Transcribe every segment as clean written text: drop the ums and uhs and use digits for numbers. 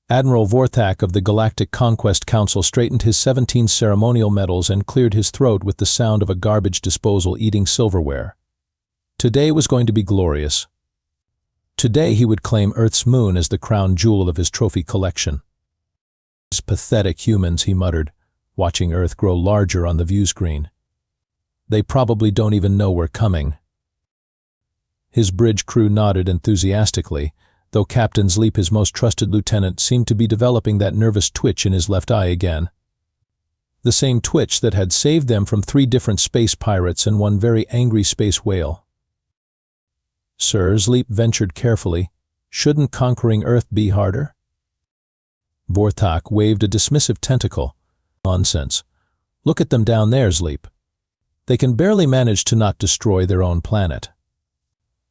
Admiral Vorthak of the Galactic Conquest Council straightened his 17 ceremonial medals and cleared his throat with the sound of a garbage disposal eating silverware. Today was going to be glorious. Today he would claim Earth's moon as the crown jewel of his trophy collection. "These pathetic humans," he muttered, watching Earth grow larger on the view screen. "They probably don't even know we're coming." His bridge crew nodded enthusiastically, though Captain Sleep, his most trusted lieutenant, seemed to be developing that nervous twitch in his left eye again. The same twitch that had saved them from 3 different space pirates and one very angry space whale. "Sir," Sleep ventured carefully, "shouldn't conquering Earth be harder?" Vorthak waved a dismissive tentacle. "Nonsense. Look at them down there, Sleep. They can barely manage to not destroy their own planet.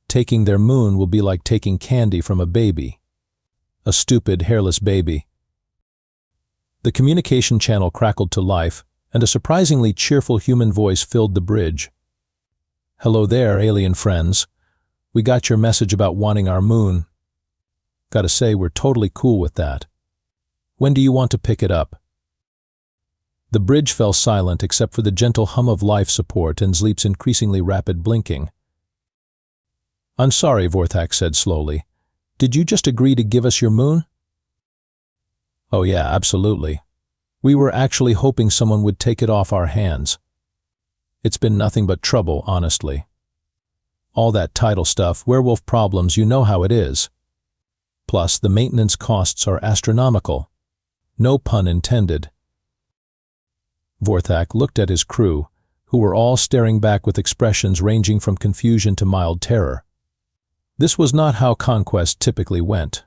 Taking their moon will be like taking candy from a baby. A stupid, hairless baby." The communication channel crackled to life, and a surprisingly cheerful human voice filled the bridge. "Hello there, alien friends. We got your message about wanting our moon. Gotta say, we're totally cool with that. When do you want to pick it up?" The bridge fell silent except for the gentle hum of life support and Sleep's increasingly rapid blinking. "I'm sorry," Vorthak said slowly. "Did you just agree to give us your moon?" "Oh yeah, absolutely. We were actually hoping someone would take it off our hands. It's been nothing but trouble, honestly. All that title stuff, werewolf problems, you know how it is. Plus, the maintenance costs are astronomical. No pun intended." Vorthak looked at his crew, who were all staring back with expressions ranging from confusion to mild terror. This was not how conquest typically went.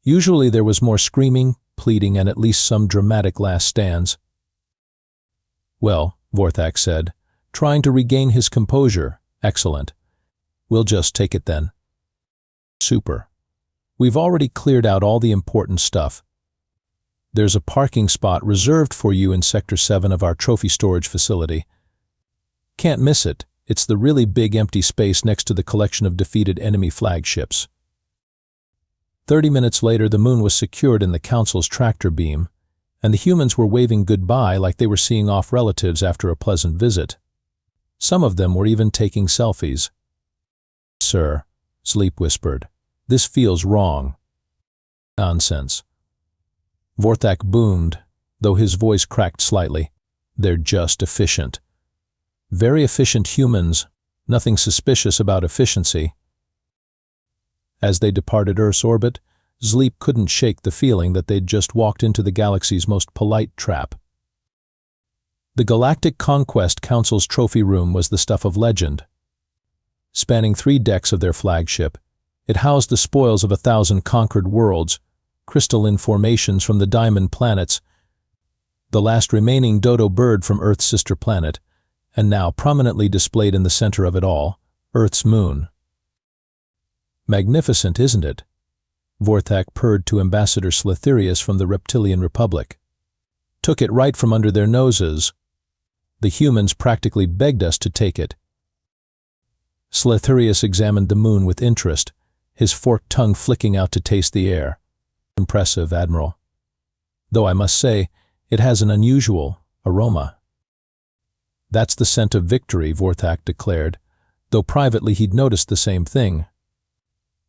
Usually there was more screaming, pleading, and at least some dramatic last stands. "Well," Vorthak said, trying to regain his composure, "excellent. We'll just take it then." "Super. We've already cleared out all the important stuff. There's a parking spot reserved for you in Sector 7 of our trophy storage facility. Can't miss it. It's the really big empty space next to the collection of defeated enemy flagships." 30 minutes later, the moon was secured in the Council's tractor beam, and the humans were waving goodbye like they were seeing off relatives after a pleasant visit. Some of them were even taking selfies. "Sir," Sleep whispered, "this feels wrong." "Nonsense." Vorthak boomed, though his voice cracked slightly. "They're just efficient. Very efficient humans, nothing suspicious about efficiency." As they departed Earth's orbit, Sleep couldn't shake the feeling that they'd just walked into the galaxy's most polite trap. The Galactic Conquest Council's trophy room was the stuff of legend. Spanning 3 decks of their flagship, it housed the spoils of 1,000 conquered worlds, crystalline formations from the diamond planets, the last remaining dodo bird from Earth's sister planet, and now prominently displayed in the center of it all, Earth's moon. "Magnificent, isn't it?" Vorthak purred to Ambassador Slitherius from the Reptilian Republic. "Took it right from under their noses. The humans practically begged us to take it." Slitherius examined the moon with interest, his forked tongue flicking out to taste the air. "Impressive, Admiral. Though I must say, it has an unusual aroma." "That's the scent of victory," Vorthak declared, though privately he'd noticed the same thing.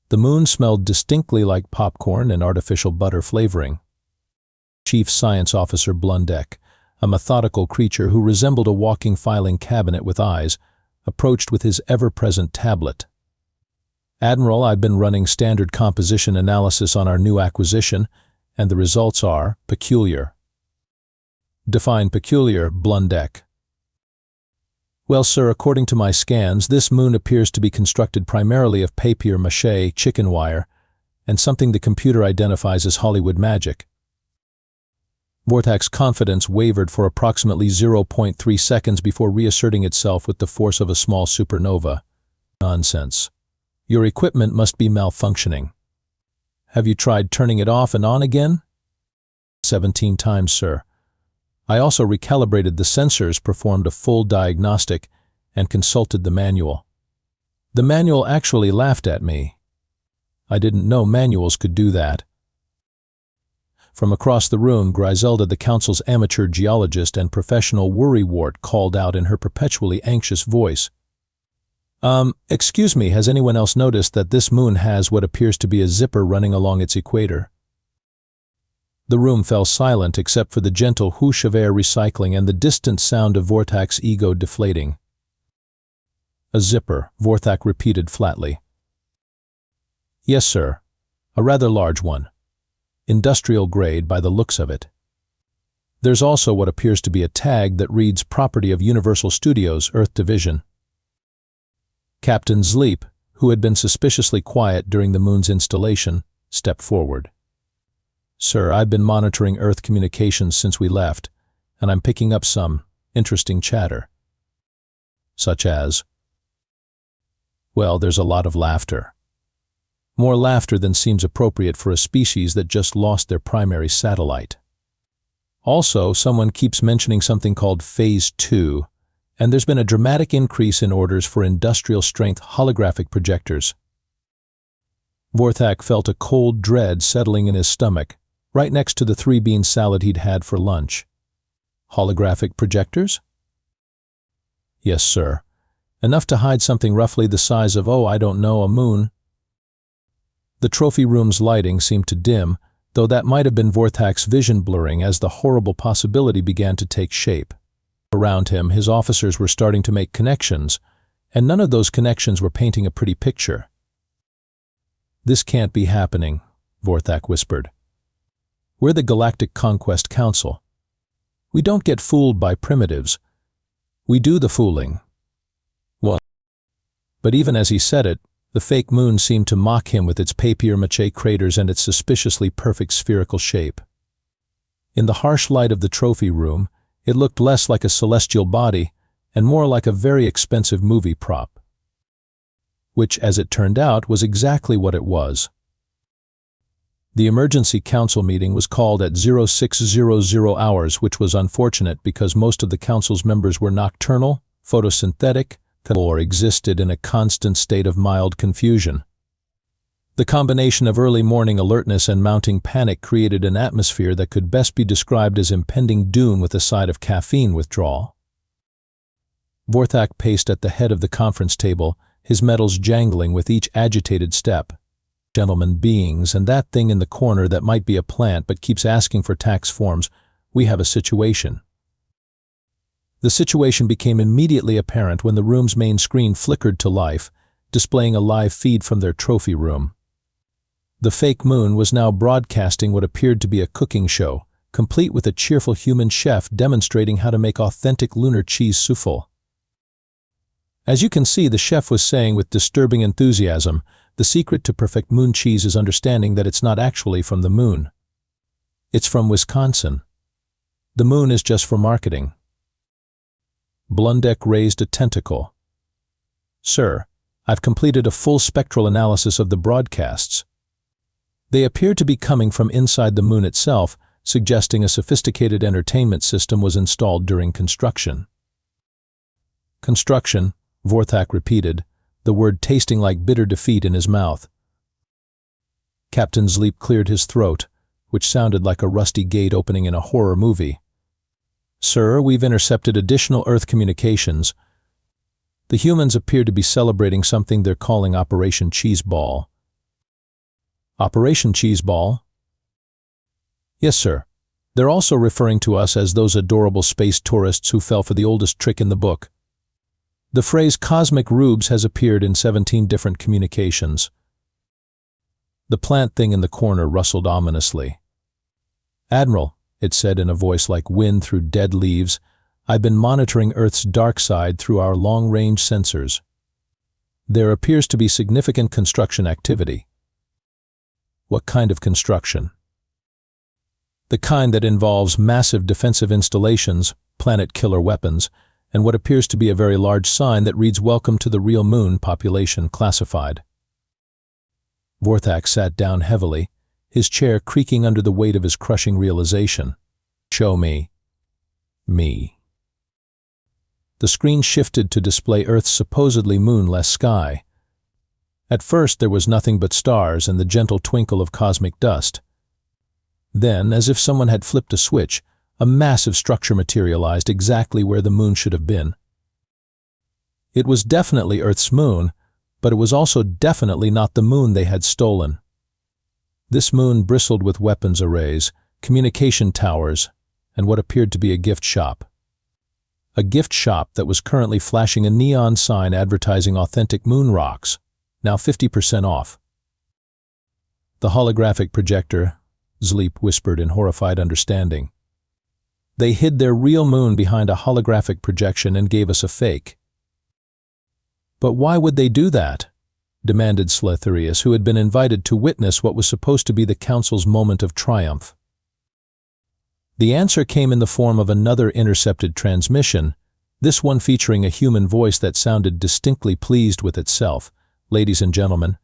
The moon smelled distinctly like popcorn and artificial butter flavoring. Chief Science Officer Blundek, a methodical creature who resembled a walking filing cabinet with eyes, approached with his ever-present tablet. "Admiral, I've been running standard composition analysis on our new acquisition, and the results are peculiar." "Define peculiar, Blundek." "Well, sir, according to my scans, this moon appears to be constructed primarily of papier-mâché, chicken wire, and something the computer identifies as Hollywood magic." Vorthak's confidence wavered for approximately 0.3 seconds before reasserting itself with the force of a small supernova. "Nonsense. Your equipment must be malfunctioning. Have you tried turning it off and on again?" 17 times, sir. I also recalibrated the sensors, performed a full diagnostic, and consulted the manual. The manual actually laughed at me. I didn't know manuals could do that. From across the room, Griselda, the council's amateur geologist and professional worrywart, called out in her perpetually anxious voice. Excuse me, has anyone else noticed that this moon has what appears to be a zipper running along its equator? The room fell silent except for the gentle whoosh of air recycling and the distant sound of Vorthak's ego deflating. A zipper, Vorthak repeated flatly. Yes, sir. A rather large one. Industrial grade by the looks of it. There's also what appears to be a tag that reads Property of Universal Studios, Earth Division. Captain Zleep, who had been suspiciously quiet during the moon's installation, stepped forward. Sir, I've been monitoring Earth communications since we left, and I'm picking up some interesting chatter. Such as? Well, there's a lot of laughter. More laughter than seems appropriate for a species that just lost their primary satellite. Also, someone keeps mentioning something called Phase 2, and there's been a dramatic increase in orders for industrial-strength holographic projectors. Vorthak felt a cold dread settling in his stomach, right next to the 3-bean salad he'd had for lunch. Holographic projectors? Yes, sir. Enough to hide something roughly the size of, I don't know, a moon. The trophy room's lighting seemed to dim, though that might have been Vorthak's vision blurring as the horrible possibility began to take shape. Around him, his officers were starting to make connections, and none of those connections were painting a pretty picture. This can't be happening, Vorthak whispered. We're the Galactic Conquest Council. We don't get fooled by primitives. We do the fooling. What? But even as he said it, the fake moon seemed to mock him with its papier-mâché craters and its suspiciously perfect spherical shape. In the harsh light of the trophy room, it looked less like a celestial body and more like a very expensive movie prop. Which, as it turned out, was exactly what it was. The emergency council meeting was called at 0600 hours, which was unfortunate because most of the council's members were nocturnal, photosynthetic, or existed in a constant state of mild confusion. The combination of early morning alertness and mounting panic created an atmosphere that could best be described as impending doom with a side of caffeine withdrawal. Vorthak paced at the head of the conference table, his metals jangling with each agitated step. Gentlemen beings, and that thing in the corner that might be a plant but keeps asking for tax forms, we have a situation. The situation became immediately apparent when the room's main screen flickered to life, displaying a live feed from their trophy room. The fake moon was now broadcasting what appeared to be a cooking show, complete with a cheerful human chef demonstrating how to make authentic lunar cheese souffle. As you can see, the chef was saying with disturbing enthusiasm, the secret to perfect moon cheese is understanding that it's not actually from the moon. It's from Wisconsin. The moon is just for marketing. Blundek raised a tentacle. Sir, I've completed a full spectral analysis of the broadcasts. They appear to be coming from inside the moon itself, suggesting a sophisticated entertainment system was installed during construction. Construction, Vorthak repeated, the word tasting like bitter defeat in his mouth. Captain Zleep cleared his throat, which sounded like a rusty gate opening in a horror movie. Sir, we've intercepted additional Earth communications. The humans appear to be celebrating something they're calling Operation Cheeseball. Operation Cheeseball? Yes, sir. They're also referring to us as those adorable space tourists who fell for the oldest trick in the book. The phrase cosmic rubes has appeared in 17 different communications. The plant thing in the corner rustled ominously. Admiral, it said in a voice like wind through dead leaves, I've been monitoring Earth's dark side through our long-range sensors. There appears to be significant construction activity. What kind of construction? The kind that involves massive defensive installations, planet-killer weapons, and what appears to be a very large sign that reads Welcome to the Real Moon Population Classified. Vorthak sat down heavily, his chair creaking under the weight of his crushing realization. Show me. Me. The screen shifted to display Earth's supposedly moonless sky. At first there was nothing but stars and the gentle twinkle of cosmic dust. Then, as if someone had flipped a switch, a massive structure materialized exactly where the moon should have been. It was definitely Earth's moon, but it was also definitely not the moon they had stolen. This moon bristled with weapons arrays, communication towers, and what appeared to be a gift shop. A gift shop that was currently flashing a neon sign advertising authentic moon rocks, now 50% off. The holographic projector, Zleep whispered in horrified understanding. They hid their real moon behind a holographic projection and gave us a fake. But why would they do that? Demanded Sletherius, who had been invited to witness what was supposed to be the Council's moment of triumph. The answer came in the form of another intercepted transmission, this one featuring a human voice that sounded distinctly pleased with itself. Ladies and gentlemen,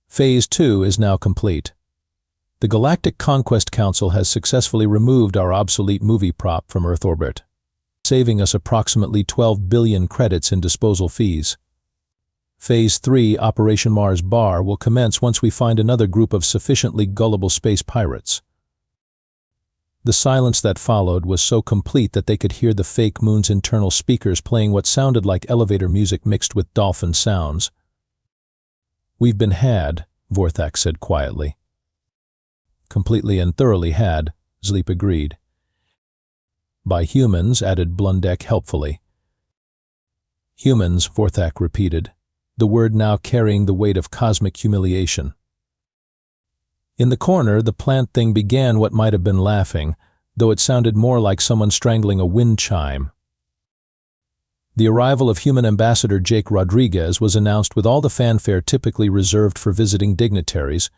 Phase 2 is now complete. The Galactic Conquest Council has successfully removed our obsolete movie prop from Earth orbit, saving us approximately 12 billion credits in disposal fees. Phase 3, Operation Mars Bar, will commence once we find another group of sufficiently gullible space pirates. The silence that followed was so complete that they could hear the fake moon's internal speakers playing what sounded like elevator music mixed with dolphin sounds. We've been had, Vorthak said quietly. Completely and thoroughly had, Zleep agreed. By humans, added Blundek helpfully. Humans, Vorthak repeated, the word now carrying the weight of cosmic humiliation. In the corner, the plant thing began what might have been laughing, though it sounded more like someone strangling a wind chime. The arrival of human ambassador Jake Rodriguez was announced with all the fanfare typically reserved for visiting dignitaries,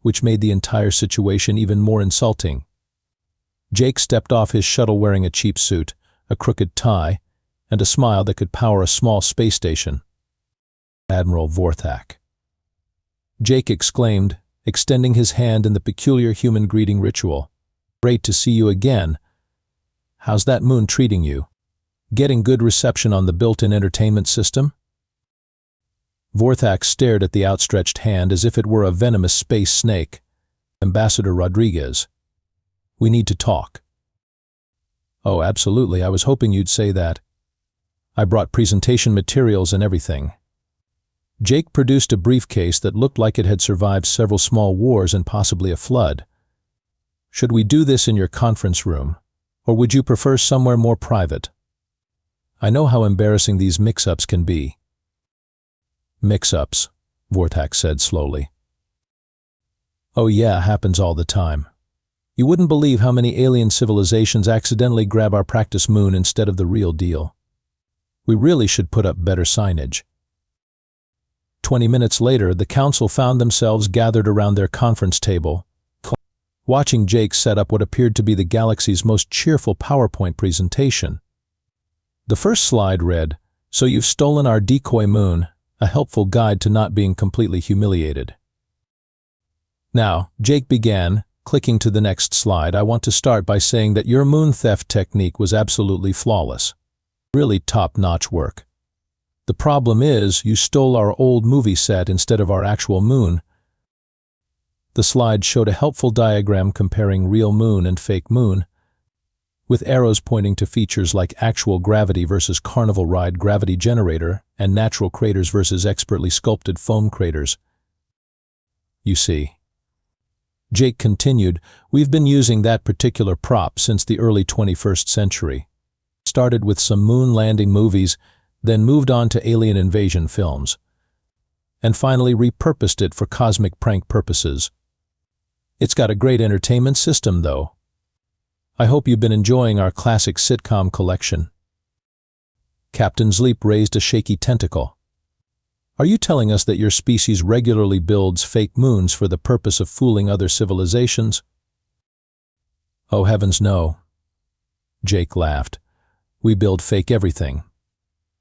which made the entire situation even more insulting. Jake stepped off his shuttle wearing a cheap suit, a crooked tie, and a smile that could power a small space station. Admiral Vorthak. Jake exclaimed, extending his hand in the peculiar human greeting ritual. Great to see you again. How's that moon treating you? Getting good reception on the built-in entertainment system? Vorthak stared at the outstretched hand as if it were a venomous space snake. Ambassador Rodriguez. We need to talk. Oh, absolutely. I was hoping you'd say that. I brought presentation materials and everything. Jake produced a briefcase that looked like it had survived several small wars and possibly a flood. Should we do this in your conference room, or would you prefer somewhere more private? I know how embarrassing these mix-ups can be. Mix-ups, Vorthak said slowly. Oh yeah, happens all the time. You wouldn't believe how many alien civilizations accidentally grab our practice moon instead of the real deal. We really should put up better signage. 20 minutes later, the council found themselves gathered around their conference table, watching Jake set up what appeared to be the galaxy's most cheerful PowerPoint presentation. The first slide read, "So you've stolen our Decoy moon, a helpful guide to not being completely humiliated." Now, Jake began, clicking to the next slide. I want to start by saying that your moon theft technique was absolutely flawless. Really top-notch work. The problem is, you stole our old movie set instead of our actual moon. The slide showed a helpful diagram comparing real moon and fake moon, with arrows pointing to features like actual gravity versus carnival ride gravity generator and natural craters versus expertly sculpted foam craters. You see. Jake continued, we've been using that particular prop since the early 21st century. Started with some moon landing movies, then moved on to alien invasion films, and finally repurposed it for cosmic prank purposes. It's got a great entertainment system, though. I hope you've been enjoying our classic sitcom collection. Captain Zleep raised a shaky tentacle. Are you telling us that your species regularly builds fake moons for the purpose of fooling other civilizations? Oh heavens no. Jake laughed. We build fake everything.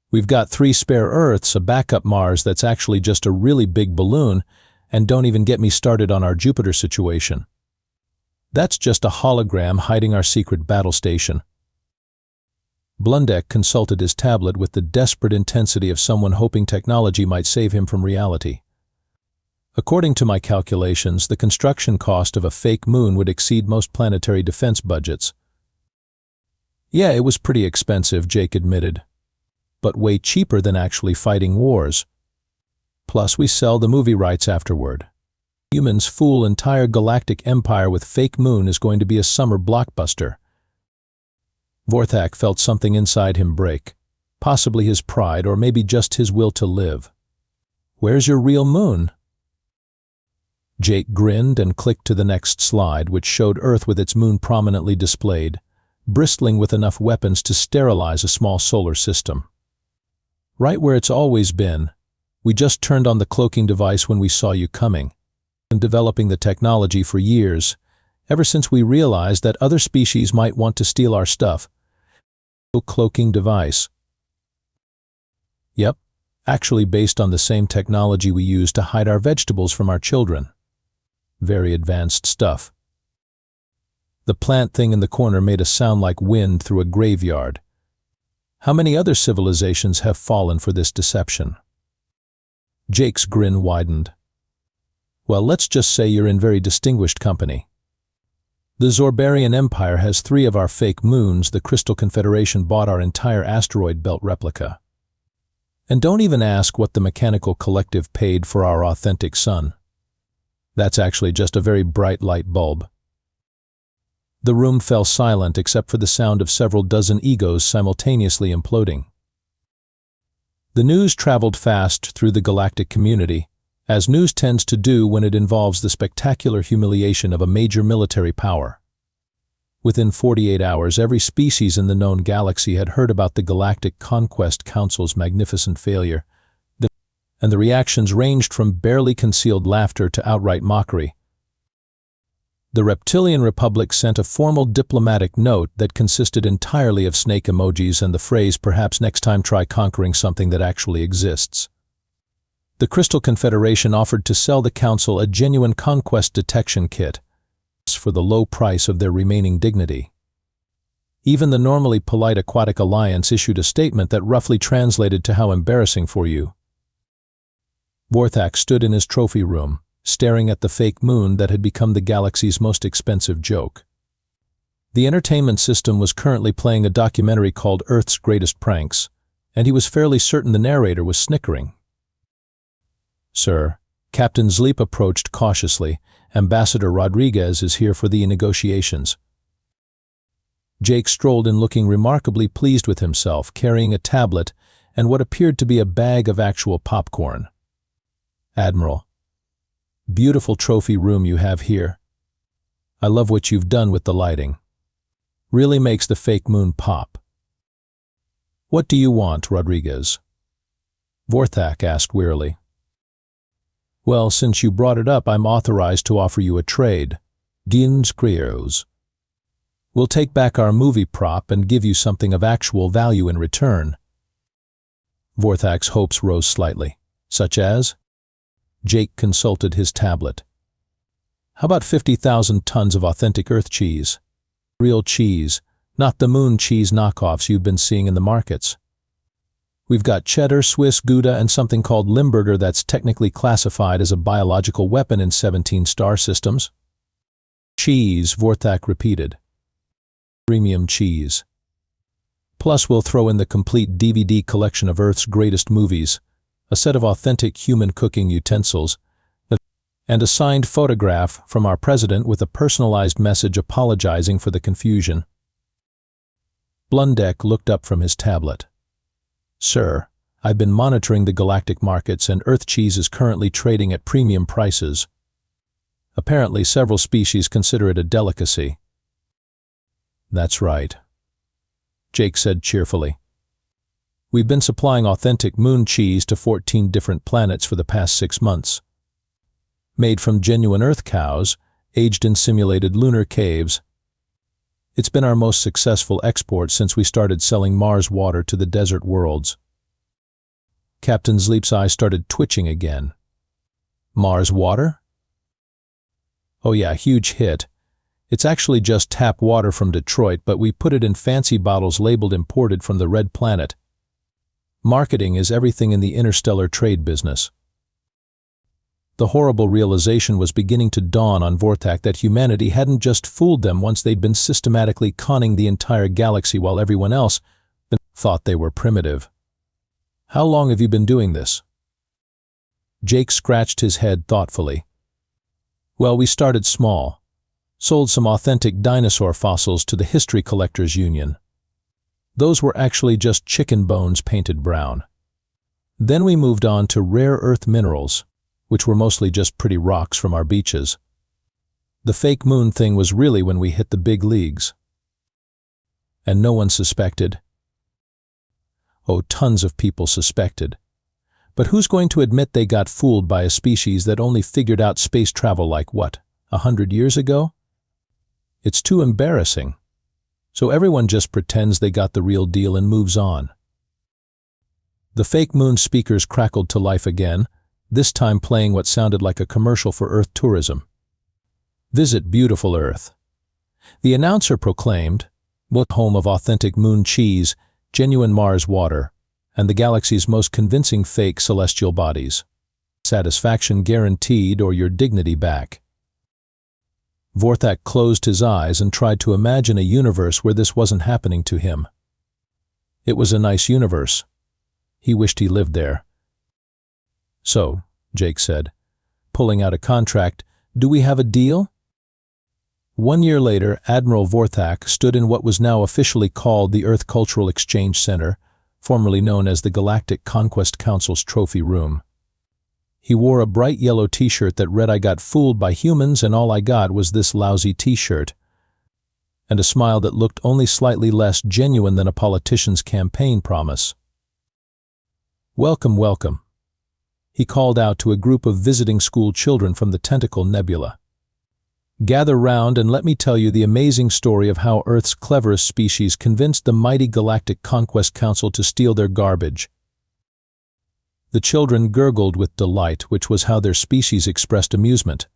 We've got 3 spare Earths, a backup Mars that's actually just a really big balloon, and don't even get me started on our Jupiter situation. That's just a hologram hiding our secret battle station. Blundek consulted his tablet with the desperate intensity of someone hoping technology might save him from reality. According to my calculations, the construction cost of a fake moon would exceed most planetary defense budgets. Yeah, it was pretty expensive, Jake admitted, but way cheaper than actually fighting wars. Plus, we sell the movie rights afterward. Humans fool entire galactic empire with fake moon is going to be a summer blockbuster. Vorthak felt something inside him break, possibly his pride or maybe just his will to live. Where's your real moon? Jake grinned and clicked to the next slide, which showed Earth with its moon prominently displayed, bristling with enough weapons to sterilize a small solar system. Right where it's always been. We just turned on the cloaking device when we saw you coming. Been developing the technology for years, ever since we realized that other species might want to steal our stuff. Cloaking device. Yep, actually based on the same technology we use to hide our vegetables from our children. Very advanced stuff. The plant thing in the corner made a sound like wind through a graveyard. How many other civilizations have fallen for this deception? Jake's grin widened. Well, let's just say you're in very distinguished company. The Zorbarian Empire has 3 of our fake moons. The Crystal Confederation bought our entire asteroid belt replica. And don't even ask what the mechanical collective paid for our authentic sun. That's actually just a very bright light bulb. The room fell silent except for the sound of several dozen egos simultaneously imploding. The news traveled fast through the galactic community, as news tends to do when it involves the spectacular humiliation of a major military power. Within 48 hours, every species in the known galaxy had heard about the Galactic Conquest Council's magnificent failure, and the reactions ranged from barely concealed laughter to outright mockery. The Reptilian Republic sent a formal diplomatic note that consisted entirely of snake emojis and the phrase, "Perhaps next time try conquering something that actually exists." The Crystal Confederation offered to sell the Council a genuine conquest detection kit for the low price of their remaining dignity. Even the normally polite Aquatic Alliance issued a statement that roughly translated to "how embarrassing for you." Vorthak stood in his trophy room, staring at the fake moon that had become the galaxy's most expensive joke. The entertainment system was currently playing a documentary called Earth's Greatest Pranks, and he was fairly certain the narrator was snickering. "Sir," Captain Zleep approached cautiously, "Ambassador Rodriguez is here for the negotiations." Jake strolled in looking remarkably pleased with himself, carrying a tablet and what appeared to be a bag of actual popcorn. "Admiral, beautiful trophy room you have here. I love what you've done with the lighting. Really makes the fake moon pop." "What do you want, Rodriguez?" Vorthak asked wearily. "Well, since you brought it up, I'm authorized to offer you a trade. Dins Krios. We'll take back our movie prop and give you something of actual value in return." Vorthak's hopes rose slightly. "Such as?" Jake consulted his tablet. "How about 50,000 tons of authentic Earth cheese? Real cheese, not the moon cheese knockoffs you've been seeing in the markets. We've got cheddar, Swiss, Gouda, and something called Limburger that's technically classified as a biological weapon in 17 star systems." "Cheese," Vorthak repeated. "Premium cheese. Plus we'll throw in the complete DVD collection of Earth's greatest movies, a set of authentic human cooking utensils, and a signed photograph from our president with a personalized message apologizing for the confusion." Blundek looked up from his tablet. "Sir, I've been monitoring the galactic markets and Earth cheese is currently trading at premium prices. Apparently several species consider it a delicacy." "That's right," Jake said cheerfully. "We've been supplying authentic moon cheese to 14 different planets for the past 6 months. Made from genuine Earth cows, aged in simulated lunar caves. It's been our most successful export since we started selling Mars water to the desert worlds." Captain Zleep's eye started twitching again. "Mars water?" "Oh yeah, huge hit. It's actually just tap water from Detroit, but we put it in fancy bottles labeled imported from the Red Planet. Marketing is everything in the interstellar trade business." The horrible realization was beginning to dawn on Vorthak that humanity hadn't just fooled them once they'd been systematically conning the entire galaxy while everyone else thought they were primitive. "How long have you been doing this?" Jake scratched his head thoughtfully. "Well, we started small. Sold some authentic dinosaur fossils to the History Collectors Union. Those were actually just chicken bones painted brown. Then we moved on to rare earth minerals, which were mostly just pretty rocks from our beaches. The fake moon thing was really when we hit the big leagues. And no one suspected. Oh, tons of people suspected. But who's going to admit they got fooled by a species that only figured out space travel like what, 100 years ago? It's too embarrassing. So everyone just pretends they got the real deal and moves on." The fake moon speakers crackled to life again, this time playing what sounded like a commercial for Earth tourism. "Visit beautiful Earth." The announcer proclaimed, home of authentic moon cheese, genuine Mars water, and the galaxy's most convincing fake celestial bodies. Satisfaction guaranteed or your dignity back. Vorthak closed his eyes and tried to imagine a universe where this wasn't happening to him. It was a nice universe. He wished he lived there. "So," Jake said, pulling out a contract, "do we have a deal?" 1 year later, Admiral Vorthak stood in what was now officially called the Earth Cultural Exchange Center, formerly known as the Galactic Conquest Council's trophy room. He wore a bright yellow t-shirt that read, "I got fooled by humans and all I got was this lousy t-shirt," and a smile that looked only slightly less genuine than a politician's campaign promise. "Welcome, welcome," he called out to a group of visiting school children from the Tentacle Nebula. "Gather round and let me tell you the amazing story of how Earth's cleverest species convinced the mighty Galactic Conquest Council to steal their garbage." The children gurgled with delight, which was how their species expressed amusement.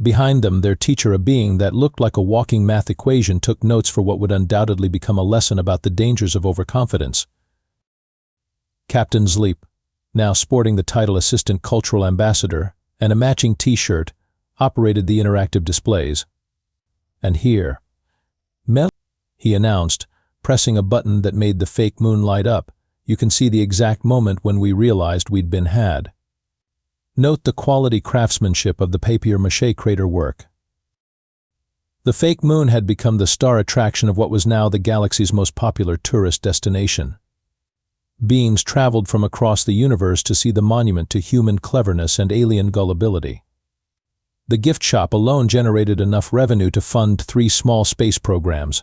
Behind them, their teacher, a being that looked like a walking math equation, took notes for what would undoubtedly become a lesson about the dangers of overconfidence. Captain Zleep, now sporting the title Assistant Cultural Ambassador and a matching t-shirt, operated the interactive displays. "And here, Mel," he announced, pressing a button that made the fake moon light up. "You can see the exact moment when we realized we'd been had. Note the quality craftsmanship of the papier-mâché crater work." The fake moon had become the star attraction of what was now the galaxy's most popular tourist destination. Beings traveled from across the universe to see the monument to human cleverness and alien gullibility. The gift shop alone generated enough revenue to fund 3 small space programs.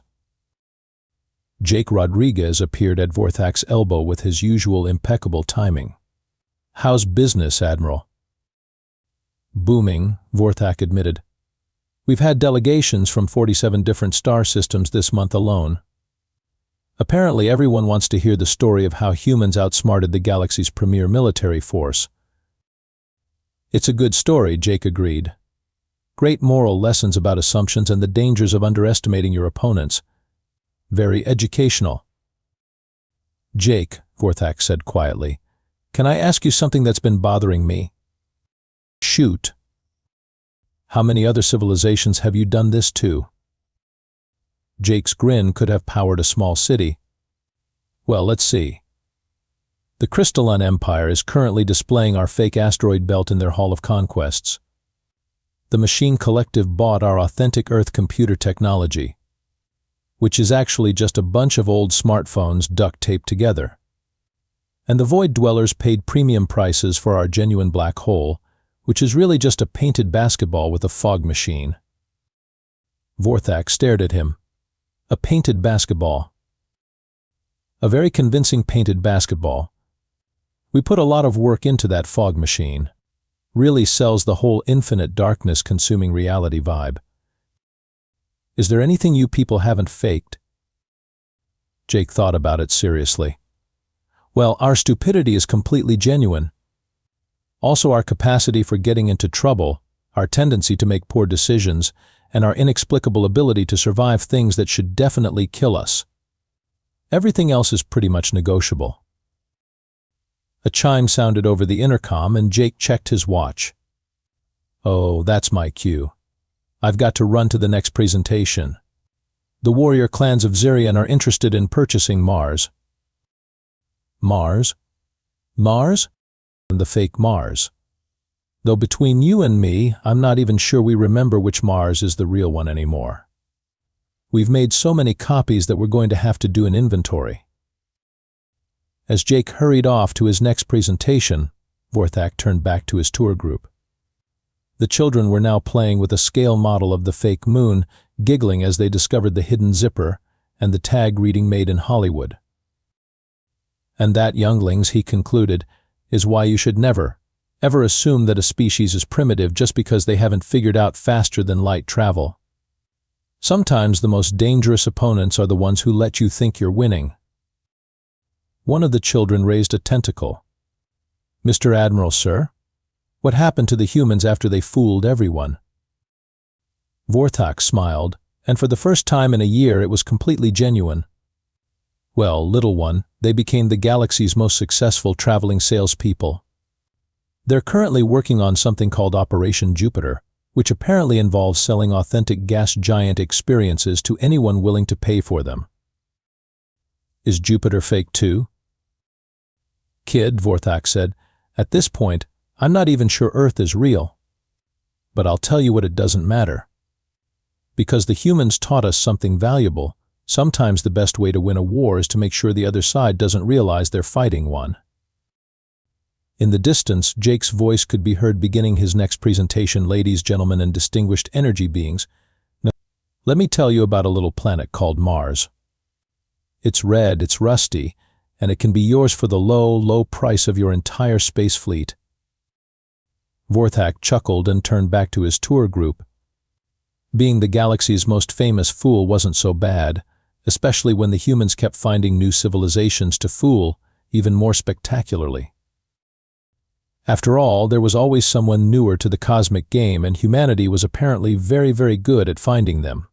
Jake Rodriguez appeared at Vorthak's elbow with his usual impeccable timing. "How's business, Admiral?" "Booming," Vorthak admitted. "We've had delegations from 47 different star systems this month alone. Apparently everyone wants to hear the story of how humans outsmarted the galaxy's premier military force." "It's a good story," Jake agreed. "Great moral lessons about assumptions and the dangers of underestimating your opponents. Very educational." "Jake," Vorthak said quietly, "can I ask you something that's been bothering me?" "Shoot." "How many other civilizations have you done this to?" Jake's grin could have powered a small city. "Well, let's see. The Crystalline Empire is currently displaying our fake asteroid belt in their Hall of Conquests. The Machine Collective bought our authentic Earth computer technology, which is actually just a bunch of old smartphones duct-taped together. And the Void Dwellers paid premium prices for our genuine black hole, which is really just a painted basketball with a fog machine." Vorthak stared at him. "A painted basketball." "A very convincing painted basketball. We put a lot of work into that fog machine. Really sells the whole infinite darkness consuming reality vibe. Is there anything you people haven't faked?" Jake thought about it seriously. "Well, our stupidity is completely genuine. Also our capacity for getting into trouble, our tendency to make poor decisions, and our inexplicable ability to survive things that should definitely kill us. Everything else is pretty much negotiable." A chime sounded over the intercom and Jake checked his watch. Oh, that's my cue. I've got to run to the next presentation. The warrior clans of Zirian are interested in purchasing Mars. Mars? Mars? And the fake Mars. Though between you and me, I'm not even sure we remember which Mars is the real one anymore. We've made so many copies that we're going to have to do an inventory. As Jake hurried off to his next presentation, Vorthak turned back to his tour group. The children were now playing with a scale model of the fake moon, giggling as they discovered the hidden zipper and the tag reading made in Hollywood. And that, younglings, he concluded, is why you should never, ever assume that a species is primitive just because they haven't figured out faster-than-light travel. Sometimes the most dangerous opponents are the ones who let you think you're winning. One of the children raised a tentacle. "Mr. Admiral, sir? What happened to the humans after they fooled everyone?" Vorthak smiled, and for the first time in a year it was completely genuine. "Well, little one, they became the galaxy's most successful traveling salespeople. They're currently working on something called Operation Jupiter, which apparently involves selling authentic gas giant experiences to anyone willing to pay for them." "Is Jupiter fake too?" "Kid," Vorthak said, "at this point, I'm not even sure Earth is real. But I'll tell you what, it doesn't matter. Because the humans taught us something valuable, sometimes the best way to win a war is to make sure the other side doesn't realize they're fighting one." In the distance, Jake's voice could be heard beginning his next presentation. "Ladies, gentlemen, and distinguished energy beings, now, let me tell you about a little planet called Mars. It's red, it's rusty, and it can be yours for the low, low price of your entire space fleet." Vorthak chuckled and turned back to his tour group. Being the galaxy's most famous fool wasn't so bad, especially when the humans kept finding new civilizations to fool, even more spectacularly. After all, there was always someone newer to the cosmic game, and humanity was apparently very, very good at finding them.